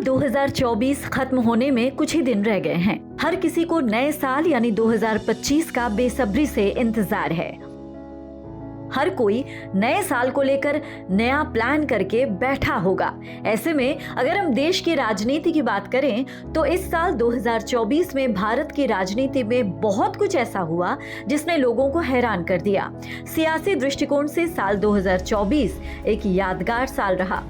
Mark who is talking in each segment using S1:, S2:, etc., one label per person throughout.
S1: साल 2024 खत्म होने में कुछ ही दिन रह गए हैं। हर किसी को नए साल यानी 2025 का बेसब्री से इंतजार है। हर कोई नए साल को लेकर नया प्लान करके बैठा होगा। ऐसे में अगर हम देश की राजनीति की बात करें तो इस साल 2024 में भारत की राजनीति में बहुत कुछ ऐसा हुआ जिसने लोगों को हैरान कर दिया। सियासी दृष्टिकोण से साल 2024 एक यादगार साल रहा।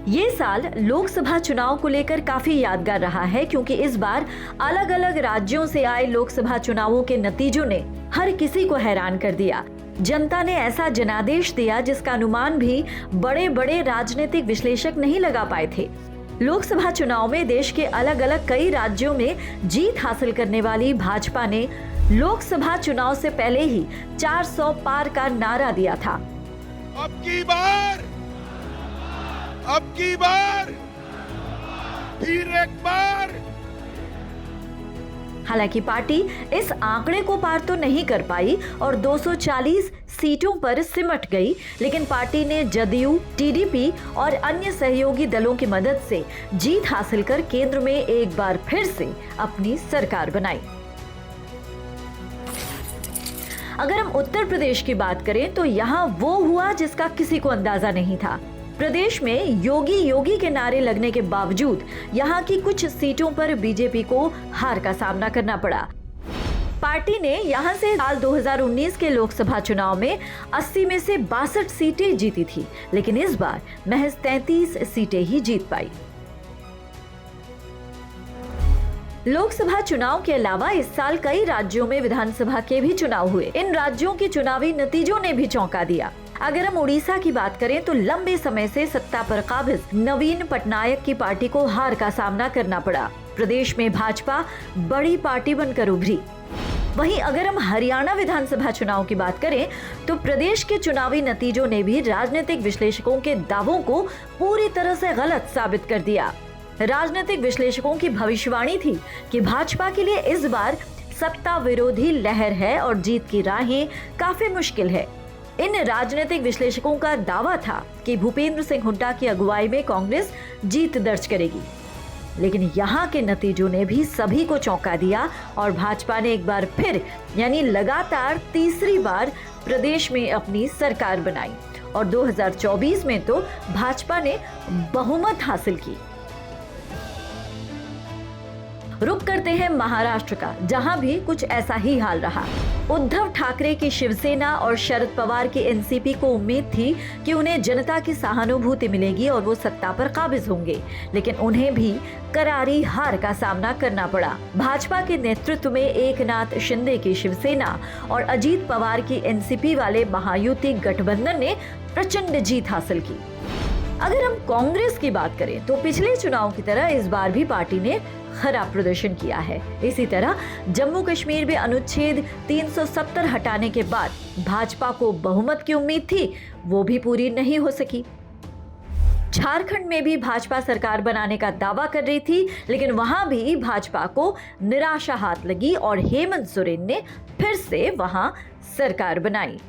S1: ये साल लोकसभा चुनाव को लेकर काफी यादगार रहा है, क्योंकि इस बार अलग अलग राज्यों से आए लोकसभा चुनावों के नतीजों ने हर किसी को हैरान कर दिया। जनता ने ऐसा जनादेश दिया जिसका अनुमान भी बड़े बड़े राजनीतिक विश्लेषक नहीं लगा पाए थे। लोकसभा चुनाव में देश के अलग अलग कई राज्यों में जीत हासिल करने वाली भाजपा ने लोकसभा चुनाव से पहले ही 400 पार का नारा दिया था।
S2: अब की बार फिर एक बार।
S1: हालांकि पार्टी इस आंकड़े को पार तो नहीं कर पाई और 240 सीटों पर सिमट गई, लेकिन पार्टी ने जदयू, टीडीपी और अन्य सहयोगी दलों की मदद से जीत हासिल कर केंद्र में एक बार फिर से अपनी सरकार बनाई। अगर हम उत्तर प्रदेश की बात करें तो यहाँ वो हुआ जिसका किसी को अंदाजा नहीं था। प्रदेश में योगी योगी के नारे लगने के बावजूद यहाँ की कुछ सीटों पर बीजेपी को हार का सामना करना पड़ा। पार्टी ने यहाँ से साल 2019 के लोकसभा चुनाव में 80 में से 62 सीटें जीती थी, लेकिन इस बार महज 33 सीटें ही जीत पाई। लोकसभा चुनाव के अलावा इस साल कई राज्यों में विधानसभा के भी चुनाव हुए। इन राज्यों के चुनावी नतीजों ने भी चौंका दिया। अगर हम उड़ीसा की बात करें तो लंबे समय से सत्ता पर काबिज नवीन पटनायक की पार्टी को हार का सामना करना पड़ा। प्रदेश में भाजपा बड़ी पार्टी बनकर उभरी। वहीं अगर हम हरियाणा विधानसभा चुनाव की बात करें तो प्रदेश के चुनावी नतीजों ने भी राजनीतिक विश्लेषकों के दावों को पूरी तरह से गलत साबित कर दिया। राजनीतिक विश्लेषकों की भविष्यवाणी थी कि भाजपा के लिए इस बार सत्ता विरोधी लहर है और जीत की राहें काफी मुश्किल है। इन राजनीतिक विश्लेषकों का दावा था कि भूपेंद्र सिंह हुड्डा की अगुवाई में कांग्रेस जीत दर्ज करेगी, लेकिन यहाँ के नतीजों ने भी सभी को चौंका दिया और भाजपा ने एक बार फिर यानी लगातार तीसरी बार प्रदेश में अपनी सरकार बनाई और 2024 में तो भाजपा ने बहुमत हासिल की। रुक करते हैं महाराष्ट्र का, जहां भी कुछ ऐसा ही हाल रहा। उद्धव ठाकरे की शिवसेना और शरद पवार की एनसीपी को उम्मीद थी कि उन्हें जनता की सहानुभूति मिलेगी और वो सत्ता पर काबिज होंगे, लेकिन उन्हें भी करारी हार का सामना करना पड़ा। भाजपा के नेतृत्व में एकनाथ शिंदे की शिवसेना और अजीत पवार की एनसीपी वाले महायुति गठबंधन ने प्रचंड जीत हासिल की। अगर हम कांग्रेस की बात करें तो पिछले चुनाव की तरह इस बार भी पार्टी ने खराब प्रदर्शन किया है। इसी तरह जम्मू कश्मीर में अनुच्छेद 370 हटाने के बाद भाजपा को बहुमत की उम्मीद थी, वो भी पूरी नहीं हो सकी। झारखंड में भी भाजपा सरकार बनाने का दावा कर रही थी, लेकिन वहां भी भाजपा को निराशा हाथ लगी और हेमंत सोरेन ने फिर से वहां सरकार बनाई।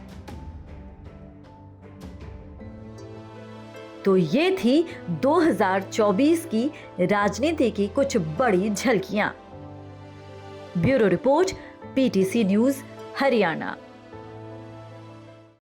S1: तो ये थी 2024 की राजनीति की कुछ बड़ी झलकियां। Bureau report, PTC news, Haryana.